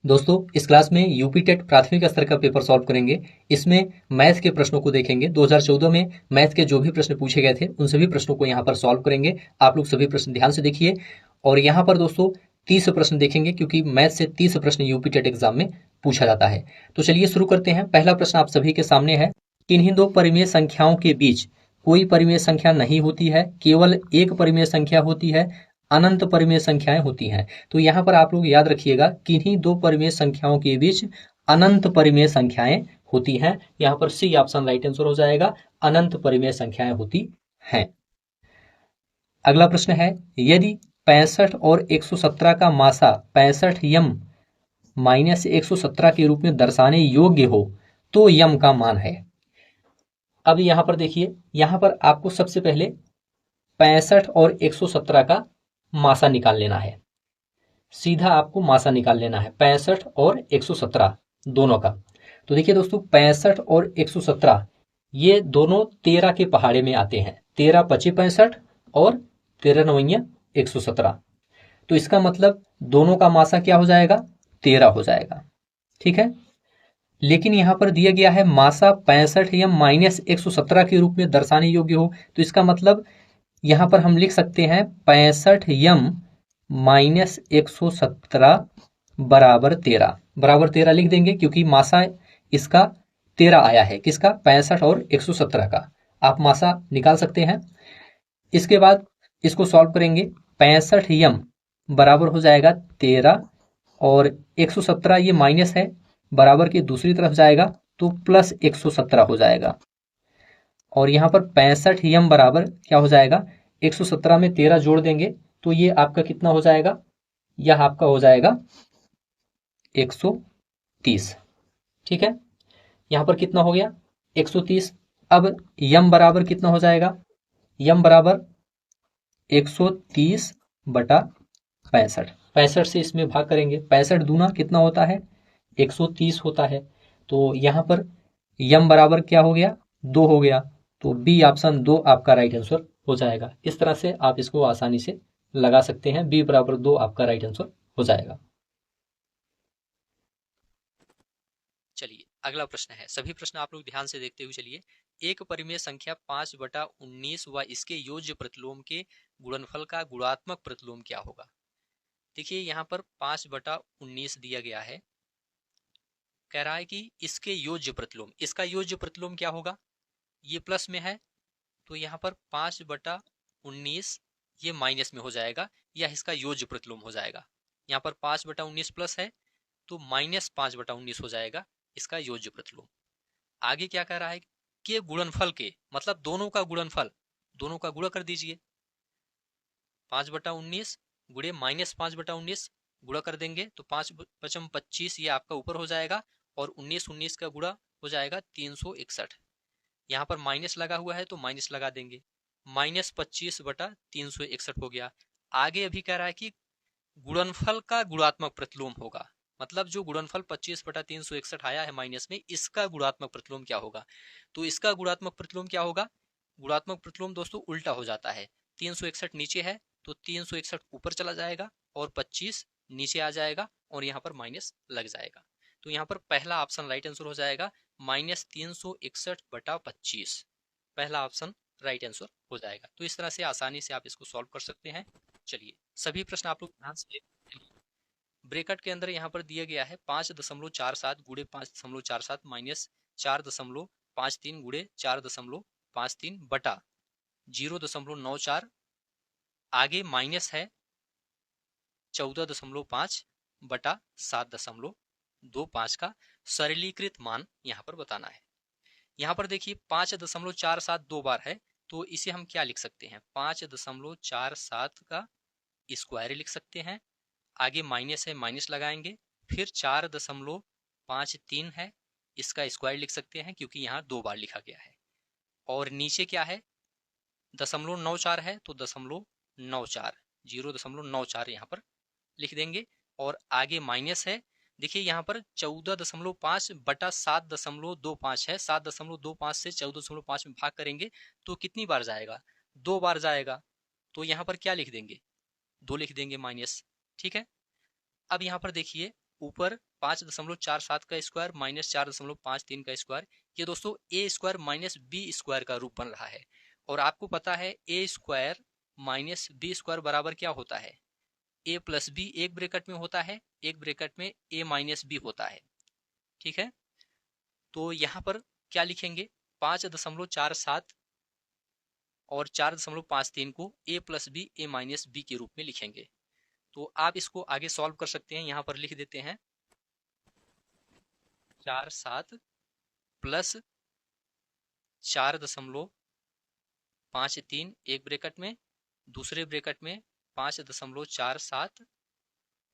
दोस्तों इस क्लास में यूपी टेट प्राथमिक स्तर का पेपर सॉल्व करेंगे। इसमें मैथ के प्रश्नों को देखेंगे। 2014 में मैथ के जो भी प्रश्न पूछे गए थे उन सभी प्रश्नों को यहाँ पर सॉल्व करेंगे। आप लोग सभी प्रश्न ध्यान से देखिए। और यहाँ पर दोस्तों 30 प्रश्न देखेंगे, क्योंकि मैथ से 30 प्रश्न यूपी टेट एग्जाम में पूछा जाता है। तो चलिए शुरू करते हैं। पहला प्रश्न आप सभी के सामने है, किन्हीं दो परिमेय संख्याओं के बीच कोई परिमेय संख्या नहीं होती है, केवल एक परिमेय संख्या होती है, अनंत परिमेय संख्याएं होती हैं। तो यहाँ पर आप लोग याद रखिएगा, किन्हीं दो परिमेय संख्याओं के बीच अनंत परिमेय संख्याएं होती हैं। यहाँ पर सी ऑप्शन राइट आंसर हो जाएगा, अनंत परिमेय संख्याएं होती हैं। अगला प्रश्न है, यदि 65 और 117 का मासा 65 यम माइनस 117 के रूप में दर्शाने योग्य हो तो यम का मान है। अब यहाँ पर देखिए, यहाँ पर आपको सबसे पहले 65 और 117 का मासा निकाल लेना है। सीधा आपको मासा निकाल लेना है 65 और 117 दोनों का। तो देखिए दोस्तों, 65 और 117 ये दोनों 13 के पहाड़े में आते हैं। 13 पचे 65 और 13 नवैया 117। तो इसका मतलब दोनों का मासा क्या हो जाएगा, 13 हो जाएगा। ठीक है, लेकिन यहां पर दिया गया है मासा 65 या माइनस 117 के रूप में दर्शाने योग्य हो। तो इसका मतलब यहां पर हम लिख सकते हैं 65 यम माइनस 117 बराबर 13। बराबर 13 लिख देंगे, क्योंकि मासा इसका 13 आया है। किसका, 65 और 117 का। आप मासा निकाल सकते हैं। इसके बाद इसको सॉल्व करेंगे। 65 यम बराबर हो जाएगा 13 और 117 ये माइनस है, बराबर के दूसरी तरफ जाएगा तो प्लस 117 हो जाएगा। और यहाँ पर 65 यम बराबर क्या हो जाएगा, 117 में 13 जोड़ देंगे तो ये आपका कितना हो जाएगा, यह आपका हो जाएगा 130। ठीक है, यहाँ पर कितना हो गया, 130। अब यम बराबर कितना हो जाएगा, यम बराबर 130 बटा 65। 65 से इसमें भाग करेंगे, 65 दूना कितना होता है, 130 होता है। तो यहाँ पर यम बराबर क्या हो गया, 2 हो गया। तो बी ऑप्शन 2 आपका राइट आंसर हो जाएगा। इस तरह से आप इसको आसानी से लगा सकते हैं। बी बराबर 2 आपका राइट आंसर हो जाएगा। चलिए अगला प्रश्न है, सभी प्रश्न आप लोग ध्यान से देखते हुए चलिए। एक परिमेय संख्या 5/19 व इसके योज्य प्रतिलोम के गुणनफल का गुणात्मक प्रतिलोम क्या होगा। देखिए यहाँ पर 5/19 दिया गया है, कह रहा है कि इसके योज्य प्रतिलोम, इसका योज्य प्रतिलोम क्या होगा, ये प्लस में है तो यहाँ पर 5/19 ये माइनस में हो जाएगा, या इसका योज्य प्रतिलोम हो जाएगा। यहाँ पर 5/19 प्लस है तो माइनस 5/19 हो जाएगा इसका योज्य प्रतिलोम। आगे क्या कह रहा है कि गुणनफल के, मतलब दोनों का गुणनफल, दोनों का गुणा कर दीजिए। 5/19 गुणे माइनस 5/19 गुणा कर देंगे तो 5×5 = 25, ये आपका ऊपर हो जाएगा। और 19 का गुणा हो जाएगा 361। यहाँ पर माइनस लगा हुआ है तो माइनस लगा देंगे, -25/361 हो गया। आगे अभी कह रहा है कि गुणनफल का गुणात्मक प्रतिलोम होगा, मतलब जो गुणनफल 25/361 आया है माइनस में, इसका गुणात्मक प्रतिलोम क्या होगा। तो इसका गुणात्मक प्रतिलोम क्या होगा, गुणात्मक प्रतिलोम दोस्तों उल्टा हो जाता है। 361 नीचे है तो 361 ऊपर चला जाएगा और 25 नीचे आ जाएगा और यहाँ पर माइनस लग जाएगा। तो यहाँ पर पहला ऑप्शन राइट आंसर हो जाएगा, -361/25। पहला ऑप्शन राइट आंसर हो जाएगा। तो इस तरह से आसानी से आप इसको सॉल्व कर सकते हैं। चलिए सभी प्रश्न आप लोग ध्यान से ब्रैकेट के अंदर यहाँ पर दिया गया है 5.47 गुणे 5.47 माइनस 4.53 गुणे 4.53 बटा 0.94, आगे माइनस है 14.5 बटा 7.25 का सरलीकृत मान यहाँ पर बताना है। यहाँ पर देखिए 5.47 दो बार है तो इसे हम क्या लिख सकते हैं, 5.47 का स्क्वायर लिख सकते हैं। आगे माइनस है, माइनस लगाएंगे, फिर 4.53 है, इसका स्क्वायर लिख सकते हैं क्योंकि यहाँ दो बार लिखा गया है। और नीचे क्या है, 0.94 है तो 0.94, 0.94 यहाँ पर लिख देंगे। और आगे माइनस है, देखिए यहाँ पर 14.5 बटा 7.25 है, 7.25 से 14.5 में भाग करेंगे तो कितनी बार जाएगा, दो बार जाएगा। तो यहाँ पर क्या लिख देंगे, 2 लिख देंगे माइनस। ठीक है, अब यहाँ पर देखिए ऊपर 5.47 का स्क्वायर माइनस 4.53 का स्क्वायर, ये दोस्तों ए स्क्वायर माइनस बी स्क्वायर का रूप बन रहा है। और आपको पता है ए स्क्वायर माइनस बी स्क्वायर बराबर क्या होता है, ए प्लस बी एक ब्रैकेट में होता है, एक ब्रैकेट में ए माइनस बी होता है। ठीक है, तो यहाँ पर क्या लिखेंगे, 5.47 और 4.53 को ए प्लस बी ए माइनस बी के रूप में लिखेंगे। तो आप इसको आगे सॉल्व कर सकते हैं, यहाँ पर लिख देते हैं 47 प्लस 4.53 एक ब्रैकेट में, दूसरे ब्रैकेट में 5.47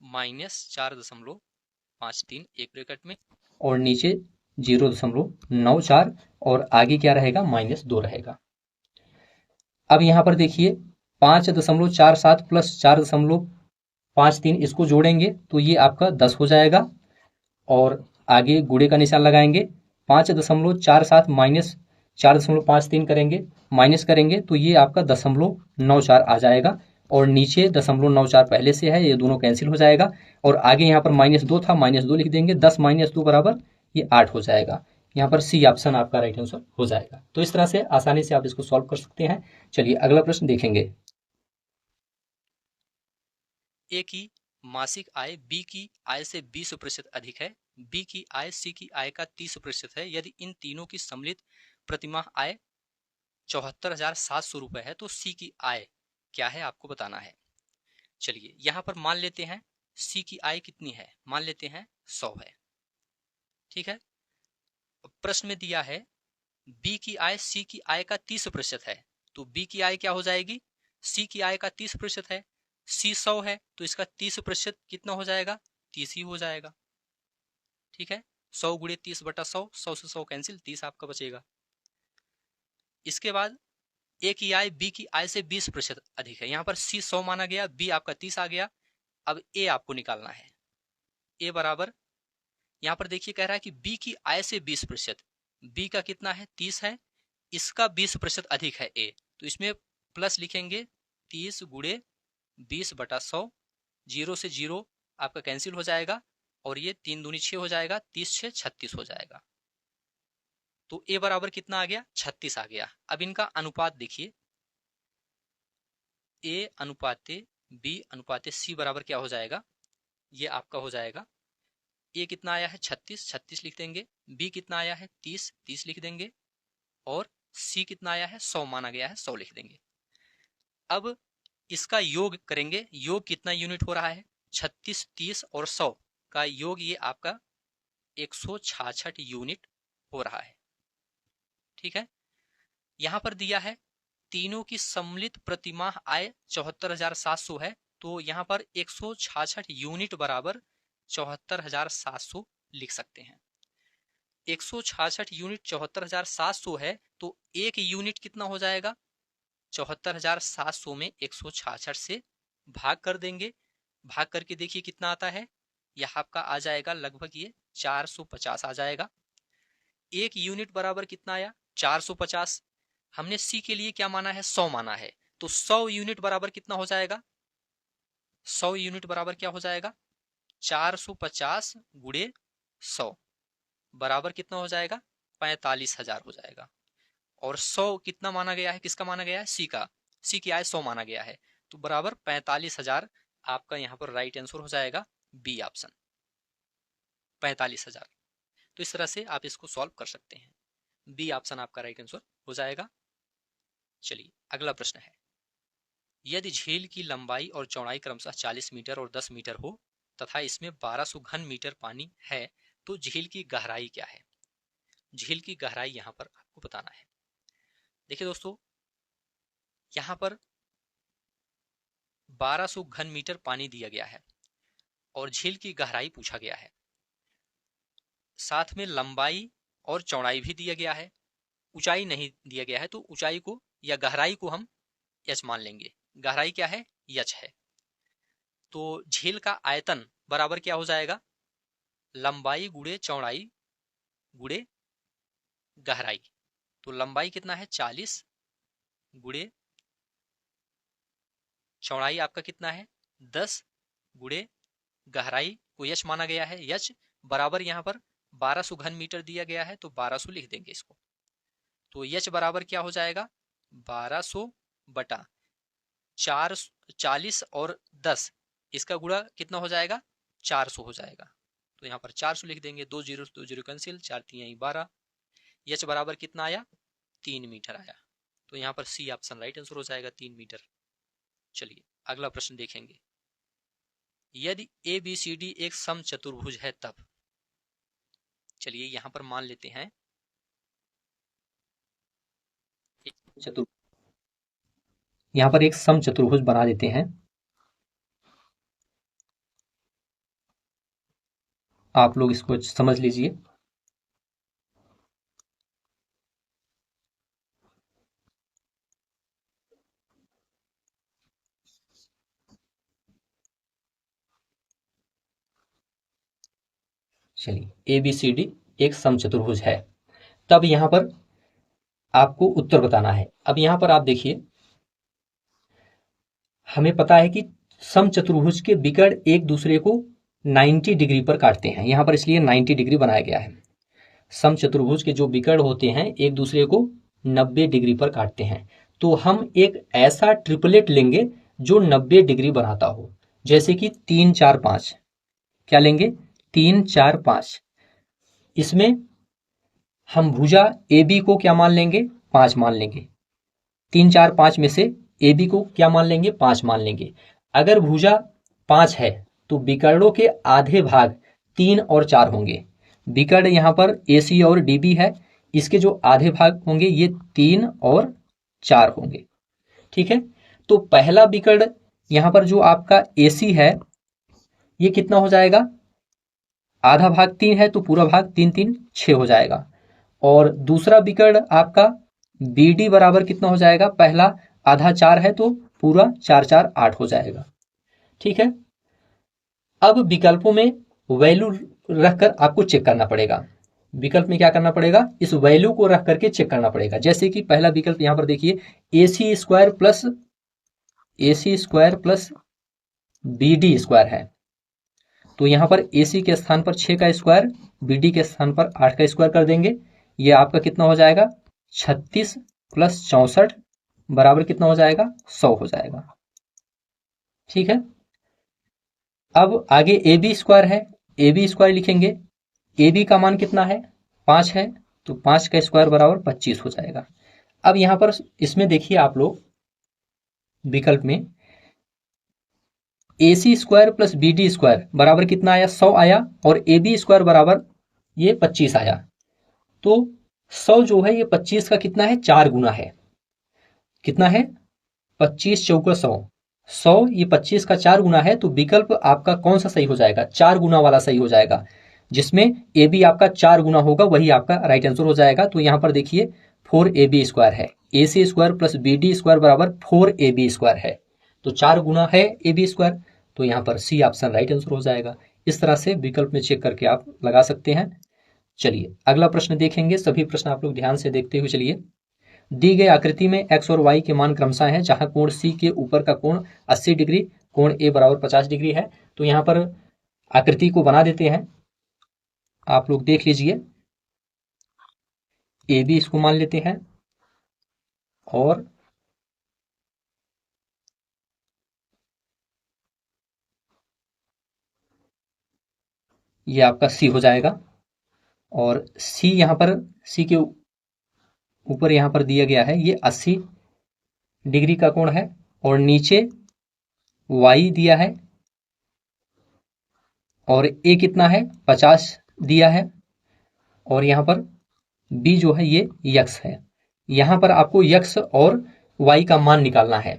माइनस 4.53 एक ब्रैकेट में, और नीचे 0.94 और आगे क्या रहेगा, -2 रहेगा। अब यहाँ पर देखिए 5.47 प्लस 4.53 इसको जोड़ेंगे तो ये आपका 10 हो जाएगा, और आगे गुणे का निशान लगाएंगे। 5.47 माइनस 4.53 करेंगे, माइनस करेंगे तो ये आपका 0.94 आ जाएगा, और नीचे 0.94 पहले से है, ये दोनों कैंसिल हो जाएगा। और आगे यहाँ पर -2 था, -2 लिख देंगे, 10 - 2 बराबर ये 8 हो जाएगा। यहाँ पर सी ऑप्शन आपका राइट आंसर हो जाएगा। तो इस तरह से आसानी से आप इसको सॉल्व कर सकते हैं। चलिए अगला प्रश्न देखेंगे। ए की मासिक आय बी की आय से 20% अधिक है, बी की आय सी की आय का 30% है। यदि इन तीनों की सम्मिलित प्रतिमाह आय 74,700 रुपए है तो सी की आय क्या है, आपको बताना है। चलिए यहां पर मान लेते हैं सी की आय कितनी है, मान लेते हैं 100 है। ठीक है, प्रश्न में दिया है बी की आय सी की आय का 30% है, तो बी की आय क्या हो जाएगी, सी की आय का 30% है, सी 100 है तो इसका 30% कितना हो जाएगा, 30 ही हो जाएगा। ठीक है, 100 गुणे 30 बटा 100, 100 से 100 कैंसिल, 30 आपका बचेगा। इसके बाद ए की आय बी की आय से 20% अधिक है, यहाँ पर सी 100 माना गया, बी आपका 30 आ गया। अब ए आपको निकालना है, ए बराबर यहाँ पर देखिए कह रहा है कि बी की आय से 20%, बी का कितना है 30 है, इसका 20% अधिक है ए, तो इसमें प्लस लिखेंगे 30 गुणे 20 बटा 100, 0 से 0 आपका कैंसिल हो जाएगा, और ये 3 दूनी 6 हो जाएगा, 30 6 36 हो जाएगा। तो ए बराबर कितना आ गया, 36 आ गया। अब इनका अनुपात देखिए, ए अनुपाते बी अनुपाते सी बराबर क्या हो जाएगा, ये आपका हो जाएगा, ए कितना आया है 36, 36 लिख देंगे, बी कितना आया है 30, 30 लिख देंगे, और सी कितना आया है 100 माना गया है, 100 लिख देंगे। अब इसका योग करेंगे, योग कितना यूनिट हो रहा है, 36, 30 और 100 का योग ये आपका 166 यूनिट हो रहा है। ठीक है, यहां पर दिया है तीनों की सम्मिलित प्रतिमाह आय 74,700 है, तो यहां पर 166 यूनिट बराबर 74,700 लिख सकते हैं। 166 यूनिट 74,700 है तो एक यूनिट कितना हो जाएगा, 74,700 में 166 से भाग कर देंगे, भाग करके देखिए कितना आता है, यह आपका आ जाएगा लगभग ये 450 आ जाएगा। एक यूनिट बराबर कितना आया, 450। हमने सी के लिए क्या माना है, 100 माना है, तो 100 यूनिट बराबर कितना हो जाएगा, 100 यूनिट बराबर क्या हो जाएगा, 450 गुणे 100 बराबर कितना हो जाएगा, 45,000 हो जाएगा। और 100 कितना माना गया है, किसका माना गया है, सी का, सी की आय 100 माना गया है, तो बराबर 45,000 आपका यहाँ पर राइट आंसर हो जाएगा, बी ऑप्शन 45,000। तो इस तरह से आप इसको सॉल्व कर सकते हैं, बी ऑप्शन आपका राइट आंसर हो जाएगा। चलिए अगला प्रश्न है, यदि झील की लंबाई और चौड़ाई क्रमशः 40 मीटर और 10 मीटर हो तथा इसमें 1200 घन मीटर पानी है तो झील की गहराई क्या है। झील की गहराई यहाँ पर आपको बताना है। देखिए दोस्तों, यहाँ पर 1200 घन मीटर पानी दिया गया है और झील की गहराई पूछा गया है, साथ में लंबाई और चौड़ाई भी दिया गया है, ऊंचाई नहीं दिया गया है, तो ऊंचाई को या गहराई को हम एच मान लेंगे। गहराई क्या है, एच है। तो झील का आयतन बराबर क्या हो जाएगा, लंबाई गुणे चौड़ाई गुणे गहराई। तो लंबाई कितना है 40 गुणे चौड़ाई आपका कितना है 10 गुणे गहराई को यच माना गया है। यच बराबर यहाँ पर 1200 घन मीटर दिया गया है, तो 1200 लिख देंगे इसको। तो यच बराबर क्या हो जाएगा, 1200 बटा 40 और 10, इसका गुणा कितना हो जाएगा, 400 हो जाएगा। तो यहाँ पर 400 लिख देंगे, 2 0 कैंसिल, 4 3 12। यच बराबर कितना आया, 3 मीटर आया। तो यहाँ पर सी ऑप्शन राइट आंसर हो जाएगा, 3 मीटर। चलिए अगला प्रश्न देखेंगे। यदि ए बी सी डी एक सम चतुर्भुज है तब, चलिए यहां पर मान लेते हैं यहां पर एक सम चतुर्भुज बना देते हैं। आप लोग इसको समझ लीजिए। चलिए ए बी सी डी एक समचतुर्भुज है, तब यहां पर आपको उत्तर बताना है। अब यहां पर आप देखिए, हमें पता है कि समचतुर्भुज के विकर्ण एक दूसरे को 90 डिग्री पर काटते हैं, यहां पर इसलिए 90 डिग्री बनाया गया है। समचतुर्भुज के जो विकर्ण होते हैं एक दूसरे को 90 डिग्री पर काटते हैं। तो हम एक ऐसा ट्रिपलेट लेंगे जो 90 डिग्री बनाता हो, जैसे कि 3 4 5। क्या लेंगे, 3 4 5। इसमें हम भुजा ए बी को क्या मान लेंगे, 5 मान लेंगे। 3 4 5 में से ए बी को क्या मान लेंगे, 5 मान लेंगे। अगर भुजा 5 है तो विकर्णों के आधे भाग 3 और 4 होंगे। विकर्ण यहाँ पर ए सी और डी बी है, इसके जो आधे भाग होंगे ये 3 और 4 होंगे। ठीक है, तो पहला विकर्ण यहाँ पर जो आपका ए सी है ये कितना हो जाएगा, आधा भाग 3 है तो पूरा भाग 3 3 6 हो जाएगा। और दूसरा विकर्ण आपका बी डी बराबर कितना हो जाएगा, पहला आधा 4 है तो पूरा 4 4 8 हो जाएगा। ठीक है, अब विकल्पों में वैल्यू रखकर आपको चेक करना पड़ेगा। विकल्प में क्या करना पड़ेगा, इस वैल्यू को रख करके चेक करना पड़ेगा। जैसे कि पहला विकल्प यहां पर देखिए, A C square plus B D square है, तो यहां पर ए सी के स्थान पर 6 का स्क्वायर, बी डी के स्थान पर 8 का स्क्वायर कर देंगे। ये आपका कितना हो जाएगा, 36 प्लस 64 बराबर कितना हो जाएगा, 100 हो जाएगा। ठीक है, अब आगे ए बी स्क्वायर है, ए बी स्क्वायर लिखेंगे। ए बी का मान कितना है, 5 है, तो 5 का स्क्वायर बराबर 25 हो जाएगा। अब यहां पर इसमें देखिए आप लोग विकल्प में A C square plus B D square बराबर कितना आया, 100 आया, और ए बी स्क्वायर बराबर ये 25 आया। तो 100 जो है ये 25 का कितना है, 4 गुना है। कितना है, 25 चौका 100, 100 ये 25 का 4 गुना है। तो विकल्प आपका कौन सा सही हो जाएगा, 4 गुना वाला सही हो जाएगा, जिसमें ए बी आपका 4 गुना होगा, वही आपका राइट आंसर हो जाएगा। तो यहां पर देखिए 4 ए बी स्क्वायर है, A C square plus B D square बराबर 4 ए बी स्क्वायर है, तो 4 गुना है ए बी स्क्वायर। तो यहाँ पर सी ऑप्शन राइट आंसर हो जाएगा। इस तरह से विकल्प में चेक करके आप लगा सकते हैं। चलिए अगला प्रश्न देखेंगे, सभी प्रश्न आप लोग ध्यान से देखते हुए चलिए। दी गई आकृति में x और y के मान क्रमशः है, जहां कोण C के ऊपर का कोण 80 डिग्री, कोण A बराबर 50 डिग्री है। तो यहाँ पर आकृति को बना देते हैं, आप लोग देख लीजिए। ए बी इसको मान लेते हैं, और ये आपका सी हो जाएगा। और सी यहाँ पर, सी के ऊपर यहाँ पर दिया गया है ये 80 डिग्री का कोण है, और नीचे वाई दिया है, और ए कितना है, 50 दिया है, और यहाँ पर बी जो है ये यक्स है। यहाँ पर आपको यक्स और वाई का मान निकालना है।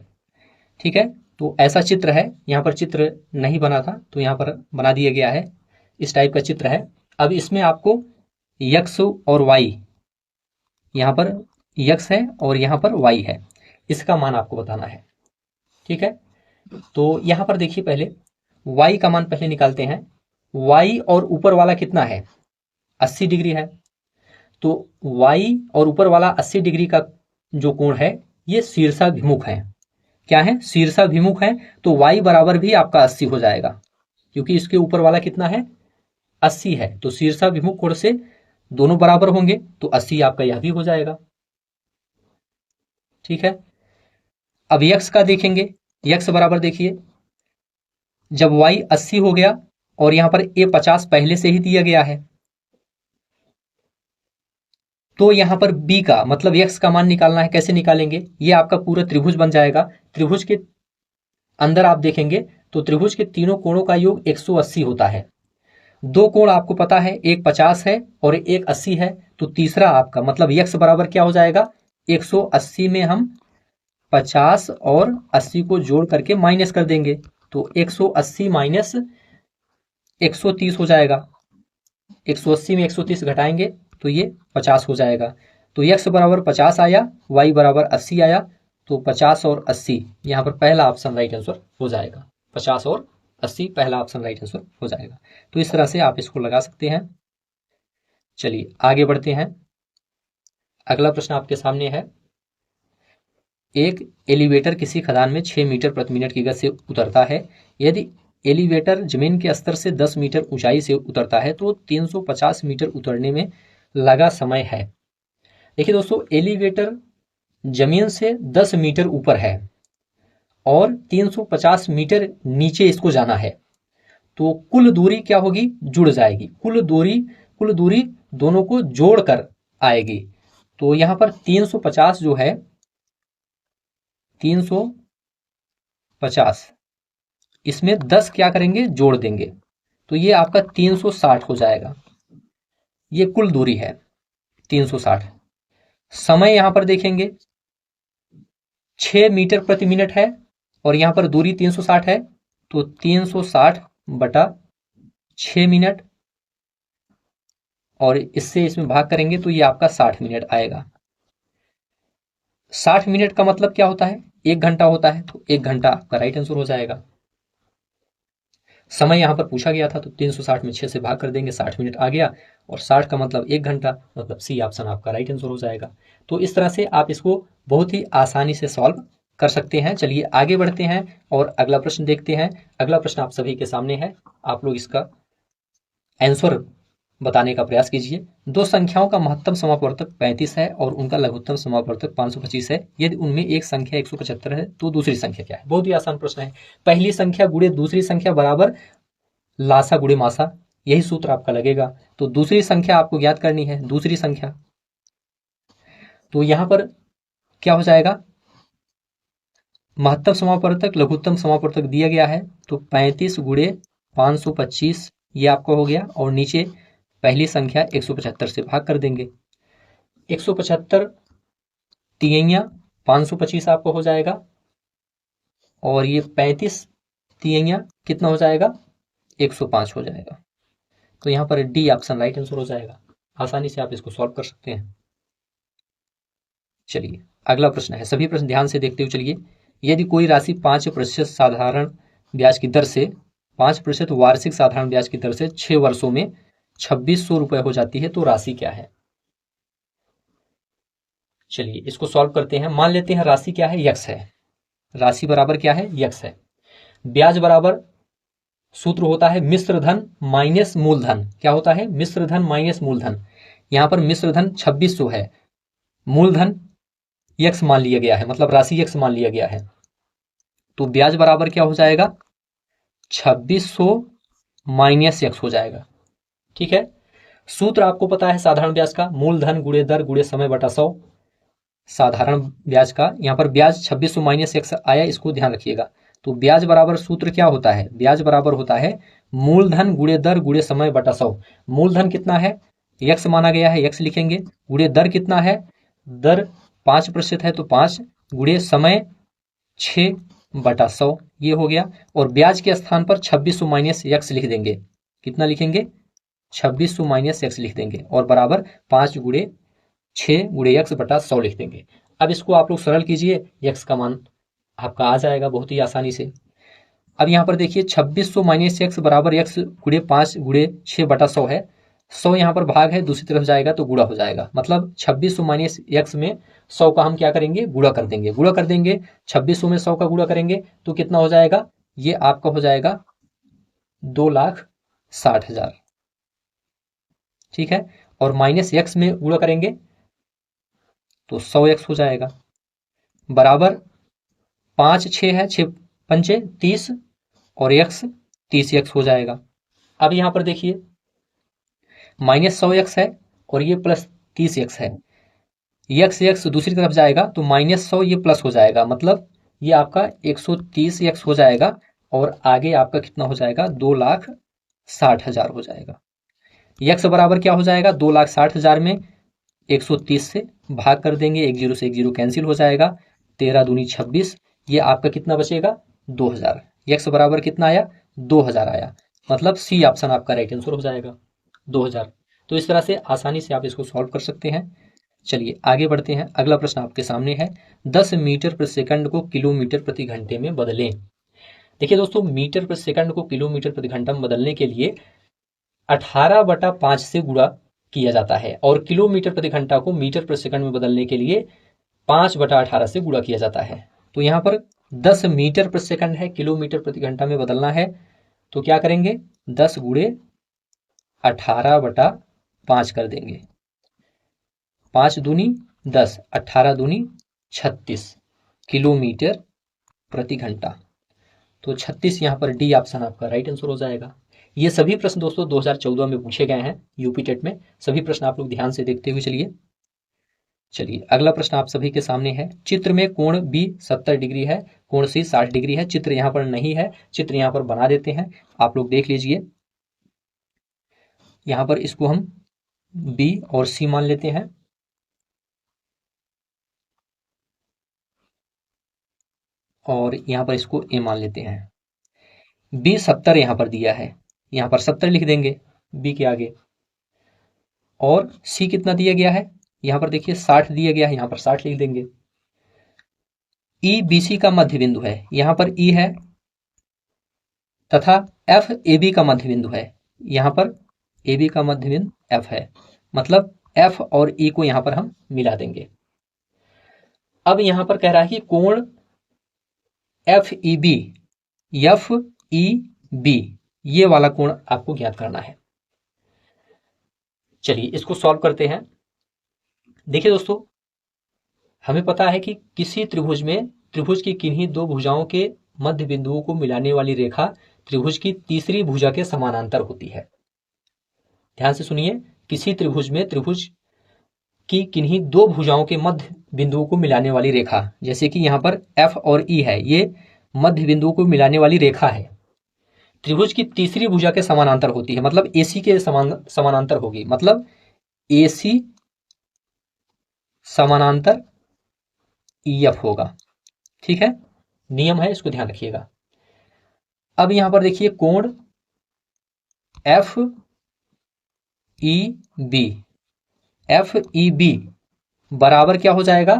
ठीक है, तो ऐसा चित्र है, यहाँ पर चित्र नहीं बना था तो यहाँ पर बना दिया गया है, इस टाइप का चित्र है। अब इसमें आपको यक्स और वाई, यहाँ पर यक्स है और यहाँ पर वाई है, इसका मान आपको बताना है। ठीक है, तो यहाँ पर देखिए पहले वाई का मान पहले निकालते हैं। वाई और ऊपर वाला कितना है, 80 डिग्री है, तो वाई और ऊपर वाला 80 डिग्री का जो कोण है ये शीर्षाभिमुख है। क्या है, शीर्षाभिमुख है, तो वाई बराबर भी आपका 80 हो जाएगा। क्योंकि इसके ऊपर वाला कितना है 80 है, तो शीर्षाभिमुख कोण से दोनों बराबर होंगे तो 80 आपका यह भी हो जाएगा। ठीक है, अब यक्स का देखेंगे। यक्स बराबर देखिए, जब y 80 हो गया और यहां पर a 50 पहले से ही दिया गया है, तो यहां पर b का मतलब x का मान निकालना है। कैसे निकालेंगे, ये आपका पूरा त्रिभुज बन जाएगा। त्रिभुज के अंदर आप देखेंगे तो त्रिभुज के तीनों कोणों का योग 180 होता है। दो कोण आपको पता है, एक 50 है और एक 80 है, तो तीसरा आपका मतलब x बराबर क्या हो जाएगा, 180 में हम 50 और 80 को जोड़ करके माइनस कर देंगे, तो 180 माइनस 130 हो जाएगा। 180 में 130 घटाएंगे तो ये 50 हो जाएगा। तो x बराबर 50 आया, y बराबर 80 आया, तो 50 और 80 यहाँ पर पहला ऑप्शन राइट आंसर हो जाएगा। 50 और 80 पहला ऑप्शन राइट आंसर हो जाएगा। तो इस तरह से आप इसको लगा सकते हैं। चलिए आगे बढ़ते हैं। अगला प्रश्न आपके सामने है, एक एलिवेटर किसी खदान में 6 मीटर प्रति मिनट की गति से उतरता है। यदि एलिवेटर जमीन के स्तर से 10 मीटर ऊंचाई से उतरता है तो 350 मीटर उतरने में लगा समय है। देखिए दोस्तों, एलिवेटर जमीन से 10 मीटर ऊपर है और 350 मीटर नीचे इसको जाना है, तो कुल दूरी क्या होगी, जुड़ जाएगी। कुल दूरी दोनों को जोड़कर आएगी। तो यहां पर 350 जो है, 350 इसमें 10 क्या करेंगे, जोड़ देंगे, तो ये आपका 360 हो जाएगा। ये कुल दूरी है 360। समय यहां पर देखेंगे 6 मीटर प्रति मिनट है और यहां पर दूरी 360 है, तो 360 बटा 6 मिनट और इससे इसमें भाग करेंगे तो ये आपका 60 मिनट आएगा। 60 मिनट का मतलब क्या होता है, 1 घंटा होता है, तो 1 घंटा आपका राइट आंसर हो जाएगा। समय यहां पर पूछा गया था तो 360 में 6 से भाग कर देंगे, 60 मिनट आ गया और 60 का मतलब 1 घंटा, मतलब सी ऑप्शन आपका राइट आंसर हो जाएगा। तो इस तरह से आप इसको बहुत ही आसानी से सॉल्व कर सकते हैं। चलिए आगे बढ़ते हैं और अगला प्रश्न देखते हैं। अगला प्रश्न आप सभी के सामने है, आप लोग इसका आंसर बताने का प्रयास कीजिए। दो संख्याओं का महत्तम समापवर्तक 35 है और उनका लघुत्तम समापवर्तक 525 है। यदि उनमें एक संख्या 175 है तो दूसरी संख्या क्या है। बहुत ही आसान प्रश्न है। पहली संख्या गुणे दूसरी संख्या बराबर लासा गुणे मासा, यही सूत्र आपका लगेगा। तो दूसरी संख्या आपको ज्ञात करनी है। दूसरी संख्या, तो यहां पर क्या हो जाएगा, महत्तम समापवर्तक लघुत्तम समापवर्तक दिया गया है, तो 35 गुणे 525 ये आपका हो गया और नीचे पहली संख्या 175 से भाग कर देंगे। 175 तिहैया 525 आपको हो जाएगा और ये 35 तिहैया कितना हो जाएगा, 105 हो जाएगा। तो यहां पर डी ऑप्शन राइट आंसर हो जाएगा। आसानी से आप इसको सॉल्व कर सकते हैं। चलिए अगला प्रश्न है, सभी प्रश्न ध्यान से देखते हुए चलिए। यदि कोई राशि 5% साधारण ब्याज की दर से 5% वार्षिक साधारण ब्याज की दर से 6 वर्षों में 2600 रुपए हो जाती है तो राशि क्या है। चलिए इसको सॉल्व करते हैं। मान लेते हैं राशि क्या है, यक्स है। राशि बराबर क्या है, यक्स है। ब्याज बराबर सूत्र होता है मिश्र धन माइनस मूलधन। क्या होता है, मिश्र धन माइनस मूलधन। यहां पर मिश्र धन 2600 है, मूलधन यक्स मान लिया गया है, मतलब राशि यक्स मान लिया गया है। तो ब्याज बराबर क्या हो जाएगा, 2600 माइनस यक्स हो जाएगा। ठीक है, सूत्र आपको पता है साधारण ब्याज का, मूलधन गुणे दर गुणे समय बटा 100। साधारण ब्याज का यहाँ पर ब्याज 2600 माइनस एक्स आया, इसको ध्यान रखिएगा। तो ब्याज बराबर सूत्र क्या होता है, ब्याज बराबर होता है मूलधन गुणे दर गुणे समय बटा 100। मूलधन कितना है, यक्स माना गया है, यक्स लिखेंगे। गुणे दर कितना है, दर 5% है तो 5 गुणे समय 6 बटा 100 ये हो गया। और ब्याज के स्थान पर 2600 माइनस यक्स लिख देंगे। कितना लिखेंगे, 2600 माइनस एक्स लिख देंगे और बराबर 5 गुणे 6 गुणे एक्स बटा 100 लिख देंगे। अब इसको आप लोग सरल कीजिए, एक्स का मान आपका आ जाएगा बहुत ही आसानी से। अब यहाँ पर देखिए 2600 माइनस एक्स बराबर एक्स गुणे 5 गुणे 6 बटा 100 है। 100 यहाँ पर भाग है, दूसरी तरफ जाएगा तो गुणा हो जाएगा। मतलब 2600 माइनस एक्स में 100 का हम क्या करेंगे, गुणा कर देंगे। गुणा कर देंगे 2600 में 100 का गुणा करेंगे तो कितना हो जाएगा, ये आपका हो जाएगा 2,60,000। ठीक है, और माइनस एक्स में गुणा करेंगे तो 100x हो जाएगा, बराबर 5 6 है, 6 पंचे 30 और x 30x हो जाएगा। अब यहां पर देखिए -100x है और ये प्लस 30x है, x दूसरी तरफ जाएगा तो -100 ये प्लस हो जाएगा, मतलब ये आपका 130x हो जाएगा और आगे आपका कितना हो जाएगा 2,60,000 हो जाएगा। x बराबर क्या हो जाएगा 2,60,000 में 130 से भाग कर देंगे, एक जीरो से एक जीरो कैंसिल हो जाएगा, 13 दूनी 26, ये आपका कितना बचेगा 2,000। x बराबर कितना आया 2,000 आया, मतलब सी ऑप्शन आपका राइट आंसर हो जाएगा 2,000। तो इस तरह से आसानी से आप इसको सॉल्व कर सकते हैं। चलिए आगे बढ़ते हैं, अगला प्रश्न आपके सामने है 10 मीटर प्रति सेकंड को किलोमीटर प्रति घंटे में बदलें। देखिए दोस्तों, मीटर प्रति सेकंड को किलोमीटर प्रति घंटा में बदलने के लिए 18/5 से गुणा किया जाता है और किलोमीटर प्रति घंटा को मीटर प्रति सेकंड में बदलने के लिए 5/18 से गुणा किया जाता है। तो यहाँ पर 10 मीटर प्रति सेकंड है, किलोमीटर प्रति घंटा में बदलना है, तो क्या करेंगे 10 गुणे 18/5 कर देंगे, 5 दूनी 10, 18 दूनी 36 किलोमीटर प्रति घंटा। तो 36 यहाँ पर डी ऑप्शन आपका राइट आंसर हो जाएगा। ये सभी प्रश्न दोस्तों 2014 में पूछे गए हैं यूपी टेट में, सभी प्रश्न आप लोग ध्यान से देखते हुए चलिए अगला प्रश्न आप सभी के सामने है। चित्र में कोण बी 70 डिग्री है, कोण सी 60 डिग्री है। चित्र यहाँ पर नहीं है, चित्र यहाँ पर बना देते हैं, आप लोग देख लीजिए। यहाँ पर इसको हम बी और सी मान लेते हैं और यहाँ पर इसको ए मान लेते हैं। बी 70 यहाँ पर दिया है, यहाँ पर 70 लिख देंगे बी के आगे, और सी कितना दिया गया है, यहाँ पर देखिए 60 दिया गया है, यहाँ पर 60 लिख देंगे। ई बी सी का मध्य बिंदु है, यहाँ पर ई है, तथा एफ ए बी का मध्य बिंदु है, यहाँ पर ए बी का मध्य बिंदु एफ है, मतलब एफ और ई को यहाँ पर हम मिला देंगे। अब यहाँ पर कह रहा है कि कोण एफ ई बी ये वाला कोण आपको ज्ञात करना है। चलिए इसको सॉल्व करते हैं। देखिए दोस्तों, हमें पता है कि किसी त्रिभुज में त्रिभुज की किन्हीं दो भुजाओं के मध्य बिंदुओं को मिलाने वाली रेखा त्रिभुज की तीसरी भुजा के समानांतर होती है। ध्यान से सुनिए, किसी त्रिभुज में त्रिभुज की किन्हीं दो भुजाओं के मध्य बिंदुओं को मिलाने वाली रेखा, जैसे कि यहाँ पर एफ और ई है, ये मध्य बिंदुओं को मिलाने वाली रेखा है, त्रिभुज की तीसरी भुजा के समानांतर होती है, मतलब एसी के समानांतर होगी, मतलब एसी समानांतर ईएफ होगा। ठीक है, नियम है, इसको ध्यान रखिएगा। अब यहां पर देखिए कोण एफ ई बी बराबर क्या हो जाएगा,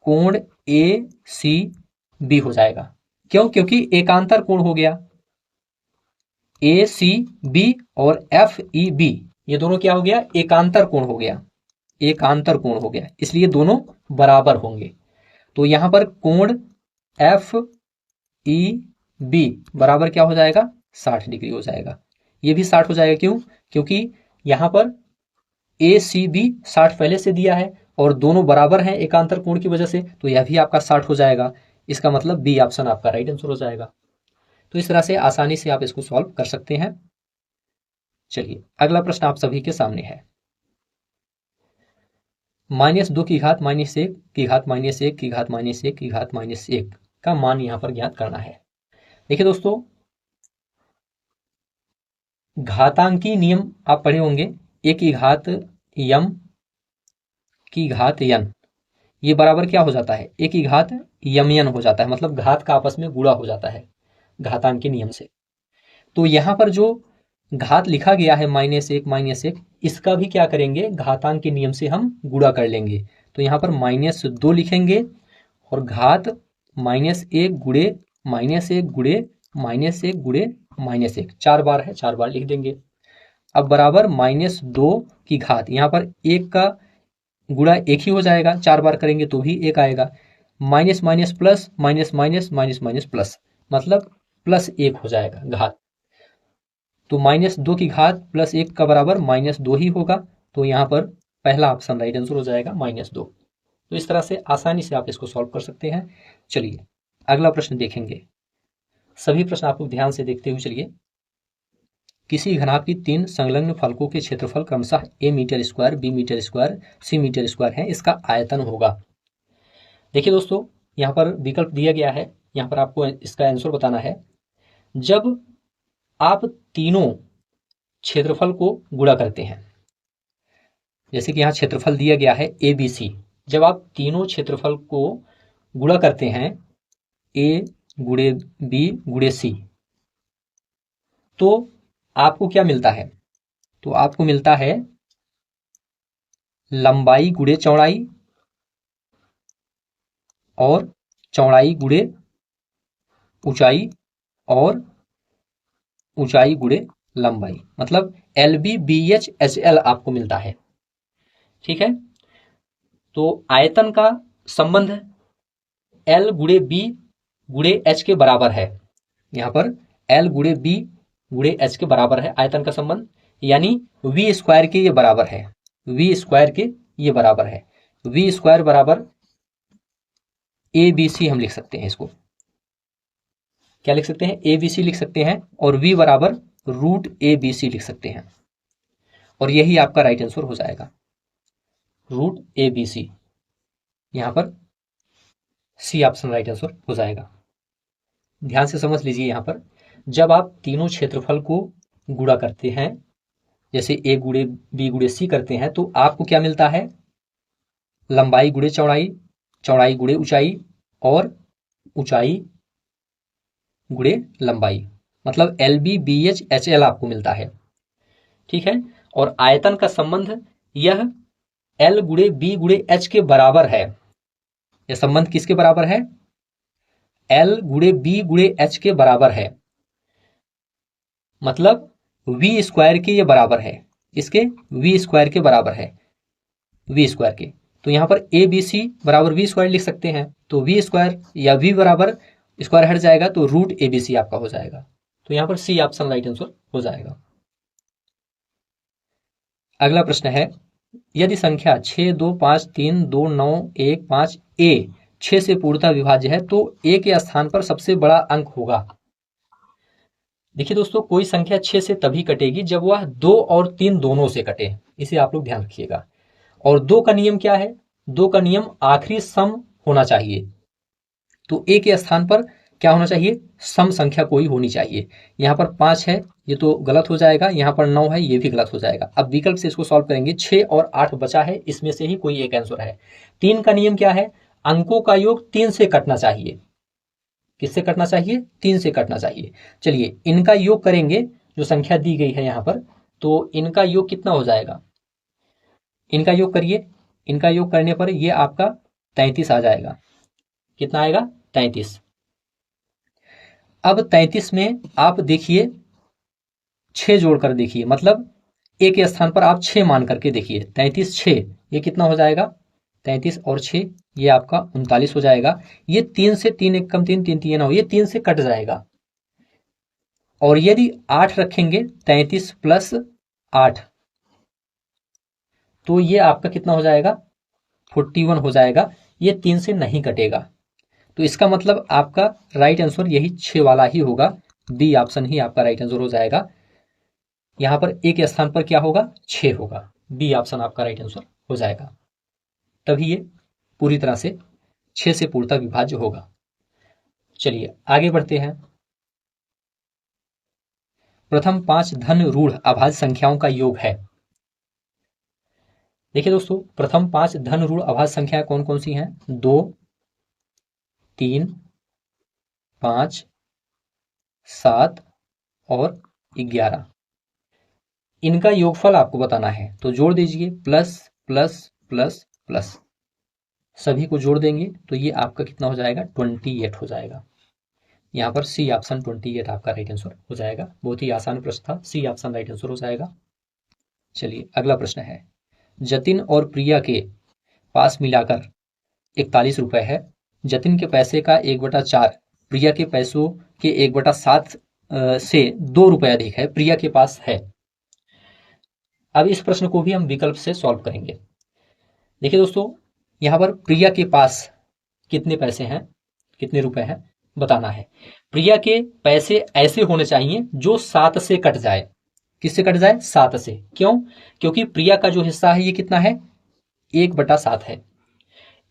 कोण ए सी बी हो जाएगा। क्यों? क्योंकि एकांतर कोण हो गया, ए सी बी और एफ ई बी ये दोनों क्या हो गया, एकांतर कोण हो गया, एकांतर कोण हो गया, इसलिए दोनों बराबर होंगे। तो यहां पर कोण एफ ई बी बराबर क्या हो जाएगा 60 डिग्री हो जाएगा, ये भी 60 हो जाएगा। क्यों? क्योंकि यहां पर ए सी बी 60 पहले से दिया है और दोनों बराबर हैं एकांतर कोण की वजह से, तो यह भी आपका 60 हो जाएगा। इसका मतलब बी ऑप्शन आपका राइट आंसर हो जाएगा। तो इस तरह से आसानी से आप इसको सॉल्व कर सकते हैं। चलिए अगला प्रश्न आप सभी के सामने है। -2 की घात -1 की घात -1 की घात -1 की घात -1 का मान यहां पर ज्ञात करना है। देखिए दोस्तों, घातांकी नियम आप पढ़े होंगे, ए की घात यम की घात यन, ये बराबर क्या हो जाता है, ए की घात यमयन हो जाता है, मतलब घात का आपस में गुणा हो जाता है घातांकी नियम से। तो यहां पर जो घात लिखा गया है -1 इसका भी क्या करेंगे, घातांक के नियम से हम गुणा कर लेंगे। तो यहाँ पर -2 लिखेंगे और घात -1 गुणे -1 गुणे -1 गुणे -1 4 बार है, 4 बार लिख देंगे। अब बराबर -2 की घात, यहाँ पर 1 का गुणा 1 ही हो जाएगा, 4 बार करेंगे तो भी 1 आएगा, minus minus plus minus minus minus minus plus, मतलब +1 हो जाएगा घात। तो -2 की घात प्लस 1 का बराबर -2 ही होगा। तो यहाँ पर पहला ऑप्शन राइट आंसर हो जाएगा -2। तो इस तरह से आसानी से आप इसको सॉल्व कर सकते हैं। चलिए अगला प्रश्न देखेंगे। सभी प्रश्न आप लोग ध्यान से देखते हुए चलिए। किसी घनाभ की 3 संलग्न फलकों के क्षेत्रफल क्रमशः a metre square, b metre square, c metre square है, इसका आयतन होगा। देखिए दोस्तों, यहाँ पर विकल्प दिया गया है, यहाँ पर आपको इसका आंसर बताना है। जब आप तीनों क्षेत्रफल को गुणा करते हैं, जैसे कि यहाँ क्षेत्रफल दिया गया है ABC, जब आप तीनों क्षेत्रफल को गुणा करते हैं A गुणे B गुणे C, तो आपको क्या मिलता है? तो आपको मिलता है लंबाई गुणे चौड़ाई और चौड़ाई गुणे ऊंचाई और ऊंचाई गुणे लंबाई, मतलब LBBHHL आपको मिलता है। ठीक है, तो आयतन का संबंध L गुणे B गुणे H के बराबर है। यहाँ पर L गुणे B गुणे H के बराबर है आयतन का संबंध, यानी V स्क्वायर के ये बराबर है। V स्क्वायर के ये बराबर है। V स्क्वायर बराबर ABC हम लिख सकते हैं। इसको क्या लिख सकते हैं? ABC लिख सकते हैं, और V बराबर √ABC लिख सकते हैं, और यही आपका राइट आंसर हो जाएगा, √ABC। यहां पर C ऑप्शन राइट आंसर हो जाएगा। ध्यान से समझ लीजिए, यहां पर जब आप तीनों क्षेत्रफल को गुणा करते हैं, जैसे A गुणे B गुणे C करते हैं, तो आपको क्या मिलता है? लंबाई गुणे चौड़ाई, चौड़ाई गुणे ऊंचाई और ऊंचाई गुणे लंबाई, मतलब LBBHHL आपको मिलता है। ठीक है, और आयतन का संबंध यह L गुणे B गुणे H के बराबर है। यह संबंध किसके बराबर है? L गुणे B गुणे H के बराबर है, मतलब V स्क्वायर के ये बराबर है, इसके V स्क्वायर के बराबर है, V स्क्वायर के। तो यहाँ पर ABC बराबर V स्क्वायर लिख सकते हैं, तो V स्क्वायर या V बराबर स्क्वायर हट जाएगा, तो √ABC आपका हो जाएगा। तो यहाँ पर C ऑप्शन राइट आंसर हो जाएगा। अगला प्रश्न है, यदि संख्या 6, 2, 5, 3, 2, 9, 1, 5 A 6 से पूर्णतः विभाज्य है, तो A के स्थान पर सबसे बड़ा अंक होगा। देखिए दोस्तों, कोई संख्या 6 से तभी कटेगी जब वह 2 और 3 दोनों से कटे, इसे आप लोग ध्यान रखिएगा। और 2 का नियम क्या है? 2 का नियम आखिरी सम होना चाहिए। तो A के स्थान पर क्या होना चाहिए? सम संख्या कोई होनी चाहिए। यहाँ पर 5 है, ये तो गलत हो जाएगा। यहाँ पर 9 है, ये भी गलत हो जाएगा। अब विकल्प से इसको सॉल्व करेंगे। 6 और 8 बचा है, इसमें से ही कोई एक आंसर है। 3 का नियम क्या है? अंकों का योग 3 से कटना चाहिए। किससे कटना चाहिए? 3 से कटना चाहिए। चलिए इनका योग करेंगे, जो संख्या दी गई है यहाँ पर, तो इनका योग कितना हो जाएगा? इनका योग करिए, इनका योग करने पर ये आपका 33 आ जाएगा। कितना आएगा? 33। अब 33 में आप देखिए 6 जोड़कर देखिए, मतलब A के स्थान पर आप 6 मान करके देखिए। 33 6, ये कितना हो जाएगा? 33 और 6, ये आपका 39 हो जाएगा। ये 3 से 3 एक कम 3, 3 3 9, ये 3 से कट जाएगा। और यदि 8 रखेंगे, 33 प्लस 8, तो ये आपका कितना हो जाएगा? 41 हो जाएगा। ये 3 से नहीं कटेगा, तो इसका मतलब आपका राइट आंसर यही 6 वाला ही होगा। बी ऑप्शन ही आपका राइट आंसर हो जाएगा। यहां पर A के स्थान पर क्या होगा? 6 होगा। बी ऑप्शन आपका राइट आंसर हो जाएगा, तभी ये पूरी तरह से 6 से पूर्णतः विभाज्य होगा। चलिए आगे बढ़ते हैं। प्रथम 5 धन ऋण अभाज्य संख्याओं का योग है। देखिए दोस्तों, प्रथम 5 धन ऋण अभाज्य संख्याएं कौन कौन सी हैं? 2, 3, 5, 7 और 11। इनका योगफल आपको बताना है, तो जोड़ दीजिए, प्लस प्लस प्लस प्लस, सभी को जोड़ देंगे तो ये आपका कितना हो जाएगा? 28 हो जाएगा। यहाँ पर सी ऑप्शन 28 आपका राइट आंसर हो जाएगा। बहुत ही आसान प्रश्न था, सी ऑप्शन राइट आंसर हो जाएगा। चलिए अगला प्रश्न है, जतिन और प्रिया के पास मिलाकर 41 रुपए है। जतिन के पैसे का 1/4 प्रिया के पैसों के 1/7 से 2 रुपए अधिक है, प्रिया के पास है। अब इस प्रश्न को भी हम विकल्प से सॉल्व करेंगे। देखिए दोस्तों, यहाँ पर प्रिया के पास कितने पैसे हैं, कितने रुपए हैं बताना है। प्रिया के पैसे ऐसे होने चाहिए जो 7 से कट जाए। किससे कट जाए? 7 से। क्यों? क्योंकि प्रिया का जो हिस्सा है ये कितना है? 1/7 है।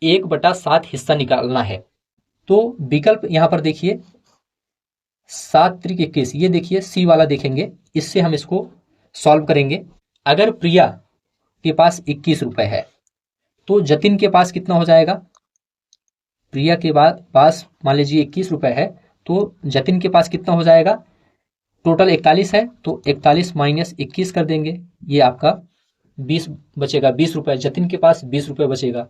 1/7 हिस्सा निकालना है। तो विकल्प यहां पर देखिए 7 त्रिक 21, ये देखिए सी वाला देखेंगे, इससे हम इसको सॉल्व करेंगे। अगर प्रिया के पास 21 रुपए है तो जतिन के पास कितना हो जाएगा? प्रिया के पास मान लीजिए 21 रुपए है तो जतिन के पास कितना हो जाएगा? टोटल 41 है तो 41 माइनस 21 कर देंगे, ये आपका 20 बचेगा। 20 रुपए जतिन के पास 20 रुपए बचेगा।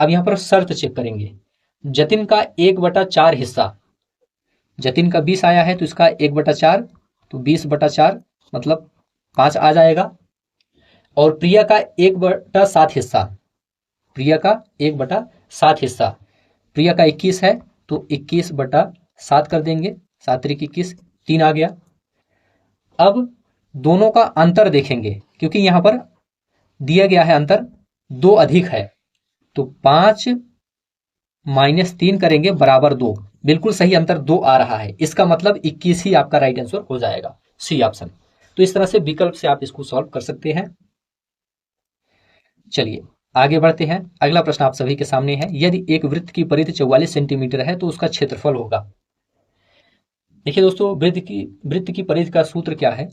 अब यहां पर शर्त चेक करेंगे। जतिन का 1/4 हिस्सा, जतिन का 20 आया है तो इसका 1/4 तो 20/4 मतलब 5 आ जाएगा। और प्रिया का 1/7 हिस्सा, प्रिया का 1/7 हिस्सा, प्रिया का 21 है तो 21/7 कर देंगे, 7 त्रिक 21, 3 आ गया। अब दोनों का अंतर देखेंगे क्योंकि यहां पर दिया गया है अंतर 2 अधिक है तो 5 माइनस 3 करेंगे बराबर 2। बिल्कुल सही अंतर 2 आ रहा है, इसका मतलब 21 ही आपका राइट आंसर हो जाएगा, सी ऑप्शन। तो इस तरह से विकल्प से आप इसको सॉल्व कर सकते हैं। चलिए आगे बढ़ते हैं। अगला प्रश्न आप सभी के सामने है। यदि एक वृत्त की परिधि 44 सेंटीमीटर है तो उसका क्षेत्रफल होगा। देखिए दोस्तों, वृत्त की परिधि का सूत्र क्या है?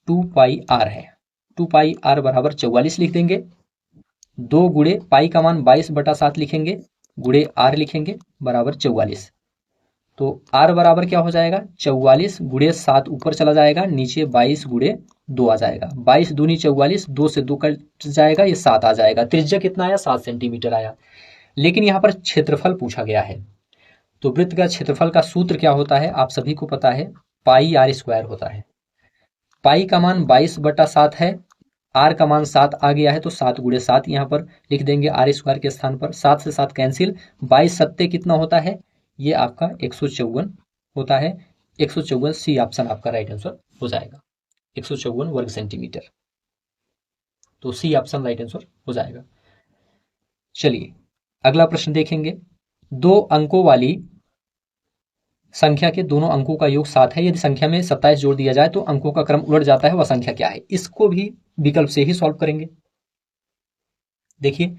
2πr है। 2πr बराबर 44 लिख देंगे। 2 गुणे पाई का मान 22/7 लिखेंगे, गुणे r लिखेंगे बराबर 44। तो r बराबर क्या हो जाएगा? 44 गुणे 7 ऊपर चला जाएगा, नीचे 22 गुणे 2 आ जाएगा। 22 दूनी 44, 2 से 2 कट जाएगा, ये 7 आ जाएगा। त्रिज्या कितना आया? 7 सेंटीमीटर आया। लेकिन यहाँ पर क्षेत्रफल पूछा गया है तो वृत्त का क्षेत्रफल का सूत्र क्या होता है? आप सभी को पता है, पाई r स्क्वायर होता है। पाई का मान 22/7 है, r का मान 7 आ गया है तो 7 गुणे 7 यहाँ पर लिख देंगे r स्क्वायर के स्थान पर। 7 से 7 कैंसिल, 22 सत्ते कितना होता है? ये आपका 154 होता है। 154 सी ऑप्शन आपका राइट आंसर हो जाएगा, 154 वर्ग सेंटीमीटर। तो सी ऑप्शन राइट आंसर हो जाएगा। चलिए अगला प्रश्न देखेंगे। 2 अंकों वाली संख्या के दोनों अंकों का योग 7 है। यदि संख्या में 27 जोड़ दिया जाए तो अंकों का क्रम उलट जाता है, वह संख्या क्या है? इसको भी विकल्प से ही सॉल्व करेंगे। देखिए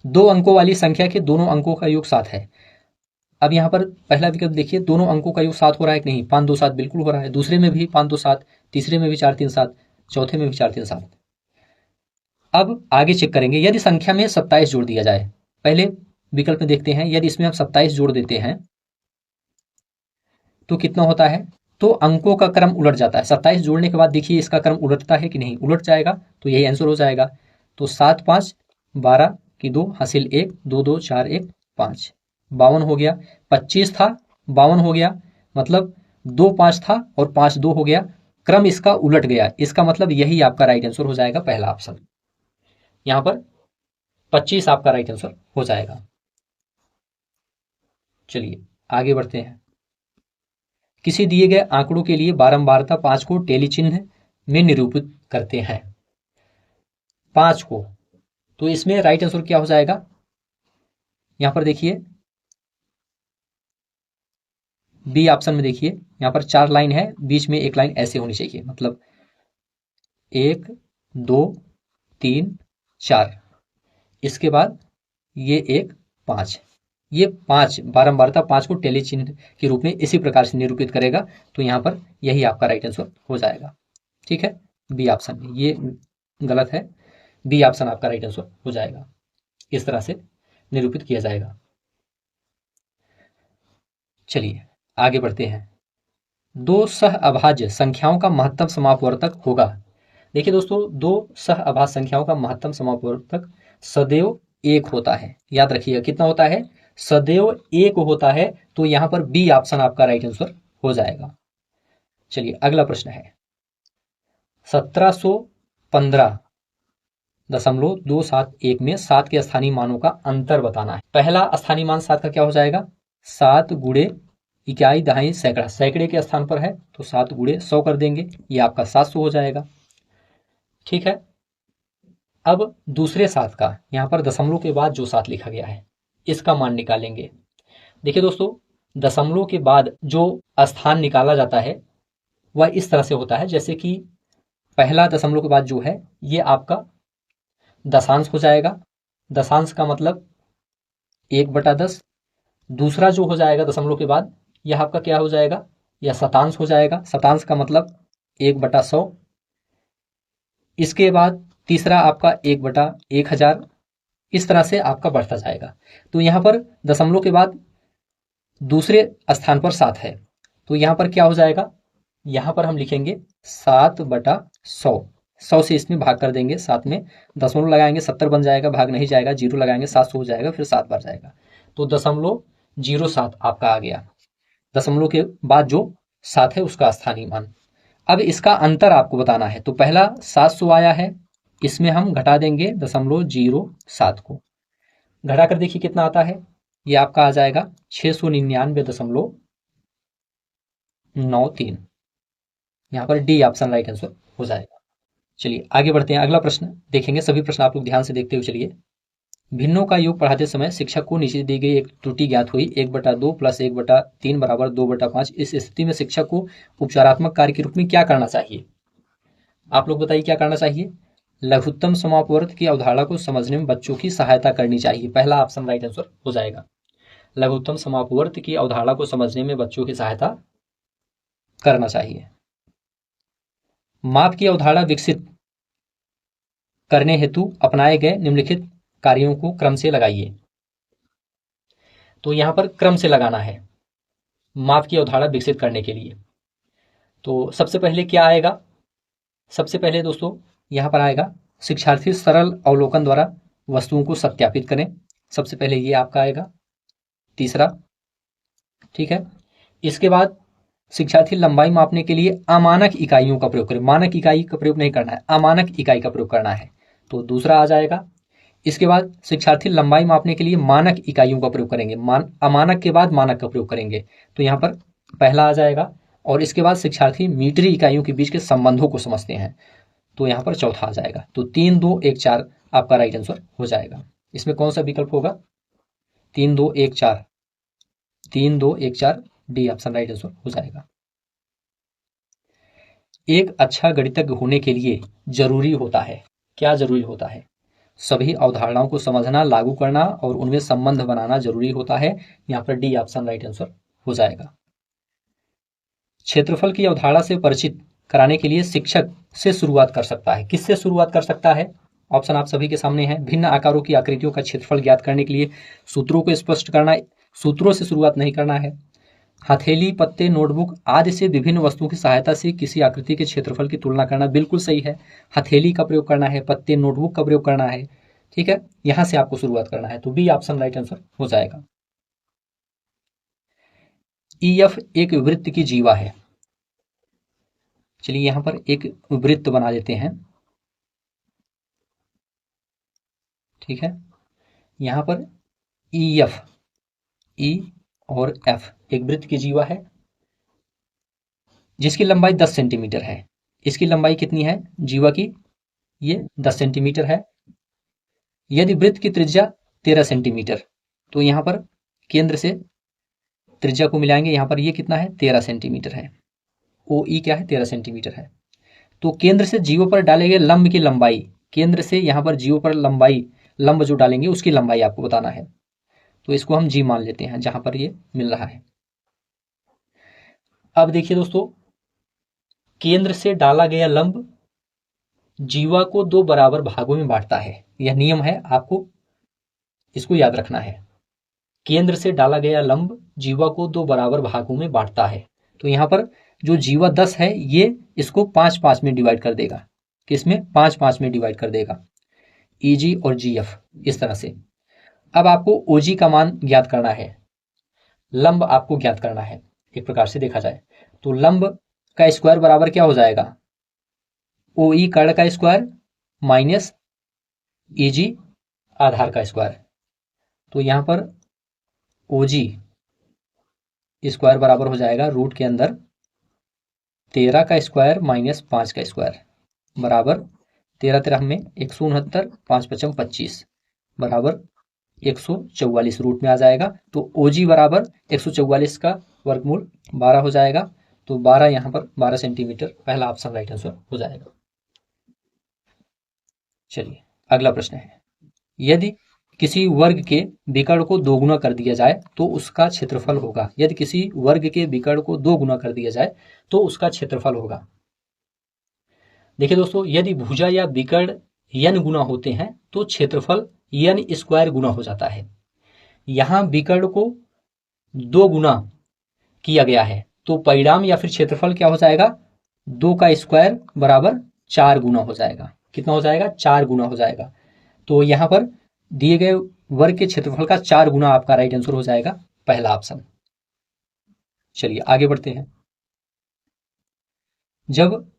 2 अंकों वाली संख्या के दोनों अंकों का योग 7 है। अब यहाँ पर पहला विकल्प देखिए, दोनों अंकों का योग 7 हो रहा है कि नहीं? 5 2 7 बिल्कुल हो रहा है। दूसरे में भी 5 2 7, तीसरे में भी 4 3 7, चौथे में भी 4 3 7। अब आगे चेक करेंगे, यदि संख्या में 27 जोड़ दिया जाए। पहले विकल्प में देखते हैं, यदि इसमें हम 27 जोड़ देते हैं तो कितना होता है? तो अंकों का क्रम उलट जाता है। 27 जोड़ने के बाद देखिए इसका क्रम उलटता है कि नहीं? उलट जाएगा, तो यही आंसर हो जाएगा। तो 7 5 12 की 2 हासिल 1, 2 2 4 1 5, 52 हो गया। 25 था 52 हो गया, मतलब 2 5 था और 5 2 हो गया, क्रम इसका उलट गया। इसका मतलब यही आपका राइट आंसर हो जाएगा, पहला ऑप्शन। यहां पर 25 आपका राइट आंसर हो जाएगा। चलिए आगे बढ़ते हैं। किसी दिए गए आंकड़ों के लिए बारंबारता 5 को टेली चिन्ह में निरूपित करते हैं। 5 को, तो इसमें राइट आंसर क्या हो जाएगा? यहां पर देखिए बी ऑप्शन में देखिए, यहां पर 4 लाइन है, बीच में एक लाइन ऐसे होनी चाहिए, मतलब 1 2 3 4, इसके बाद ये 1 5, ये 5 बारंबारता 5 को टेली चिन्ह के रूप में इसी प्रकार से निरूपित करेगा। तो यहां पर यही आपका राइट आंसर हो जाएगा। ठीक है, बी ऑप्शन में, ये गलत है, बी ऑप्शन आपका राइट आंसर हो जाएगा। इस तरह से निरूपित किया जाएगा। चलिए आगे बढ़ते हैं। 2 सह अभाज्य संख्याओं का महत्तम समापवर्तक होगा। देखिए दोस्तों, 2 सह अभाज्य संख्याओं का महत्तम समापवर्तक सदैव 1 होता है। याद रखिएगा कितना होता है? सदैव 1 होता है। तो यहां पर बी ऑप्शन आपका राइट आंसर हो जाएगा। चलिए अगला प्रश्न है। 1715.271 में 7 के स्थानीय मानों का अंतर बताना है। पहला स्थानीय मान 7 का क्या हो जाएगा? 7 गुणे इकाई दहाई सैकड़ा, सैकड़े के स्थान पर है तो 7 गुणे 100 कर देंगे, ये आपका 700 हो जाएगा। ठीक है, अब दूसरे 7 का, यहाँ पर दशमलव के बाद जो 7 लिखा गया है इसका मान निकालेंगे। देखिए दोस्तों, दशमलव के बाद जो स्थान निकाला जाता है वह इस तरह से होता है, जैसे कि पहला दशमलव के बाद जो है ये आपका दशांश हो जाएगा। दशांश का मतलब 1/10। दूसरा जो हो जाएगा दशमलव के बाद यह आपका क्या हो जाएगा, यह शतांश हो जाएगा। शतांश का मतलब 1/100। इसके बाद तीसरा आपका 1/1000। इस तरह से आपका बढ़ता जाएगा। तो यहाँ पर दशमलव के बाद दूसरे स्थान पर 7 है तो यहाँ पर क्या हो जाएगा, यहाँ पर हम लिखेंगे 7/100। 100 से इसमें भाग कर देंगे, 7 में दशमलव लगाएंगे 70 बन जाएगा, भाग नहीं जाएगा, जीरो लगाएंगे 700 हो जाएगा, फिर 7 बार जाएगा तो 0.07 आपका आ गया। दशमलव के बाद जो 7 है उसका स्थानीय मान। अब इसका अंतर आपको बताना है, तो पहला 700 आया है, इसमें हम घटा देंगे 0.07 को। घटा कर देखिए कितना आता है, ये आपका आ जाएगा 699.93। यहाँ पर डी ऑप्शन राइट आंसर हो जाएगा। चलिए आगे बढ़ते हैं, अगला प्रश्न देखेंगे। सभी प्रश्न आप लोग ध्यान से देखते हुए चलिए। भिन्नों का योग पढ़ाते समय शिक्षक को नीचे दी गई एक त्रुटि ज्ञात हुई, 1/2 + 1/3 बराबर 2/5। इस स्थिति में शिक्षक को उपचारात्मक कार्य के रूप में क्या करना चाहिए? आप लोग बताइए क्या करना चाहिए। लघुत्तम समापवर्त की अवधारणा को समझने में बच्चों की सहायता करनी चाहिए, पहला ऑप्शन राइट आंसर हो जाएगा। लघुत्तम समापवर्त की अवधारणा को समझने में बच्चों की सहायता करना चाहिए। माप की अवधारणा विकसित करने हेतु अपनाए गए निम्नलिखित कार्यों को क्रम से लगाइए। तो यहां पर क्रम से लगाना है माप की अवधारणा विकसित करने के लिए। तो सबसे पहले क्या आएगा, सबसे पहले दोस्तों यहां पर आएगा शिक्षार्थी सरल अवलोकन द्वारा वस्तुओं को सत्यापित करें। सबसे पहले ये आपका आएगा तीसरा। ठीक है, इसके बाद शिक्षार्थी लंबाई मापने के लिए अमानक इकाइयों का प्रयोग करें। मानक इकाई का प्रयोग नहीं करना है, अमानक इकाई का प्रयोग करना है, तो दूसरा आ जाएगा। इसके बाद शिक्षार्थी लंबाई मापने के लिए मानक इकाइयों का प्रयोग करेंगे, अमानक के बाद मानक का प्रयोग करेंगे, तो यहाँ पर पहला आ जाएगा। और इसके बाद शिक्षार्थी मीटरी इकाइयों के बीच के संबंधों को समझते हैं, तो यहाँ पर चौथा आ जाएगा। तो 3, 2, 1, 4 आपका राइट आंसर हो जाएगा। इसमें कौन सा विकल्प होगा, 3, 2, 1, 4, 3, 2, 1, 4 डी ऑप्शन राइट आंसर हो जाएगा। एक अच्छा गणितज्ञ होने के लिए जरूरी होता है, क्या जरूरी होता है, सभी अवधारणाओं को समझना, लागू करना और उनमें संबंध बनाना जरूरी होता है। यहाँ पर डी ऑप्शन राइट आंसर हो जाएगा। क्षेत्रफल की अवधारणा से परिचित कराने के लिए शिक्षक से शुरुआत कर सकता है। किससे शुरुआत कर सकता है, ऑप्शन आप सभी के सामने है। भिन्न आकारों की आकृतियों का क्षेत्रफल ज्ञात करने के लिए सूत्रों को स्पष्ट करना, सूत्रों से शुरुआत नहीं करना है। हथेली, पत्ते, नोटबुक आदि से विभिन्न वस्तुओं की सहायता से किसी आकृति के क्षेत्रफल की तुलना करना, बिल्कुल सही है। हथेली का प्रयोग करना है, पत्ते, नोटबुक का प्रयोग करना है। ठीक है, यहां से आपको शुरुआत करना है, तो बी ऑप्शन राइट आंसर हो जाएगा। ईएफ एक वृत्त की जीवा है। चलिए यहां पर एक वृत्त बना देते हैं। ठीक है, यहां पर ईएफ, ई और एफ एक वृत्त की जीवा है जिसकी लंबाई 10 सेंटीमीटर है। इसकी लंबाई कितनी है जीवा की, ये 10 सेंटीमीटर है। यदि वृत्त की त्रिज्या 13 सेंटीमीटर, तो यहां पर केंद्र से त्रिज्या को मिलाएंगे, यहां पर ये कितना है 13 सेंटीमीटर है। ओ ई क्या है 13 सेंटीमीटर है। तो केंद्र से जीवा पर डाले गए लंब की लंबाई, केंद्र से यहां पर जीवा पर लंबाई, लंब जो डालेंगे उसकी लंबाई आपको बताना है, तो इसको हम जी मान लेते हैं जहां पर ये मिल रहा है। अब देखिए दोस्तों, केंद्र से डाला गया लंब जीवा को 2 बराबर भागों में बांटता है। यह नियम है, आपको इसको याद रखना है। केंद्र से डाला गया लंब जीवा को 2 बराबर भागों में बांटता है। तो यहां पर जो जीवा 10 है ये इसको 5-5 में डिवाइड कर देगा, किसमें 5-5 में डिवाइड कर देगा, ईजी और जीएफ इस तरह से। अब आपको ओजी का मान ज्ञात करना है, लंब आपको ज्ञात करना है। एक प्रकार से देखा जाए तो लंब का स्क्वायर बराबर क्या हो जाएगा, ओ ई कर्ण का स्क्वायर माइनस ईजी आधार का स्क्वायर। तो यहां पर ओजी स्क्वायर बराबर हो जाएगा रूट के अंदर 13 का स्क्वायर माइनस 5 का स्क्वायर बराबर 13 13 में 169, 5 पचम 25 बराबर 144 रूट में आ जाएगा। तो OG बराबर 144 का वर्गमूल 12 हो जाएगा। तो 12 यहाँ पर 12 सेंटीमीटर, पहला ऑप्शन राइट आंसर हो जाएगा। चलिए अगला प्रश्न है, यदि किसी वर्ग के विकर्ण को दोगुना कर दिया जाए तो उसका क्षेत्रफल होगा। यदि किसी वर्ग के विकर्ण को 2 गुना कर दिया जाए तो उसका क्षेत्रफल होगा। देखिए दोस्तों, यदि भुजा या विकर्ण n गुना होते हैं तो क्षेत्रफल n स्क्वायर गुना हो जाता है। यहां विकर्ण को 2 गुना किया गया है तो परिणाम या फिर क्षेत्रफल क्या हो जाएगा, 2 का स्क्वायर बराबर 4 गुना हो जाएगा। कितना हो जाएगा, 4 गुना हो जाएगा। तो यहां पर दिए गए वर्ग के क्षेत्रफल का 4 गुना आपका राइट आंसर हो जाएगा, पहला ऑप्शन। चलिए आगे बढ़ते हैं। जब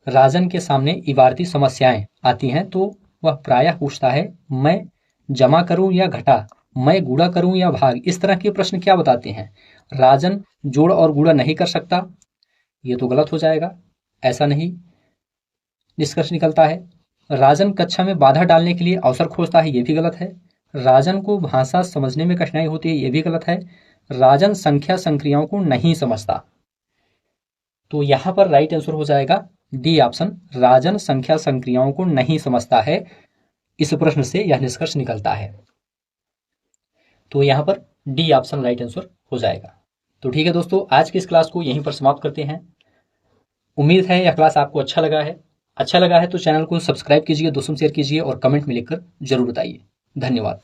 राजन के सामने इबारती समस्याएं आती हैं तो वह प्रायः पूछता है मैं जमा करूं या घटा, मैं गुणा करूं या भाग। इस तरह के प्रश्न क्या बताते हैं, राजन जोड़ और गुणा नहीं कर सकता, ये तो गलत हो जाएगा, ऐसा नहीं निष्कर्ष निकलता है। राजन कक्षा में बाधा डालने के लिए अवसर खोजता है, ये भी गलत है। राजन को भाषा समझने में कठिनाई होती है, ये भी गलत है। राजन संख्या संक्रियाओं को नहीं समझता। तो यहां पर राइट आंसर हो जाएगा डी ऑप्शन, राजन संख्या संक्रियाओं को नहीं समझता है। इस प्रश्न से यह निष्कर्ष निकलता है। तो यहां पर डी ऑप्शन राइट आंसर हो जाएगा। तो ठीक है दोस्तों, आज की इस क्लास को यहीं पर समाप्त करते हैं। उम्मीद है यह क्लास आपको अच्छा लगा है। अच्छा लगा है तो चैनल को सब्सक्राइब कीजिए, दोस्तों शेयर कीजिए और कमेंट में लिखकर जरूर बताइए। धन्यवाद।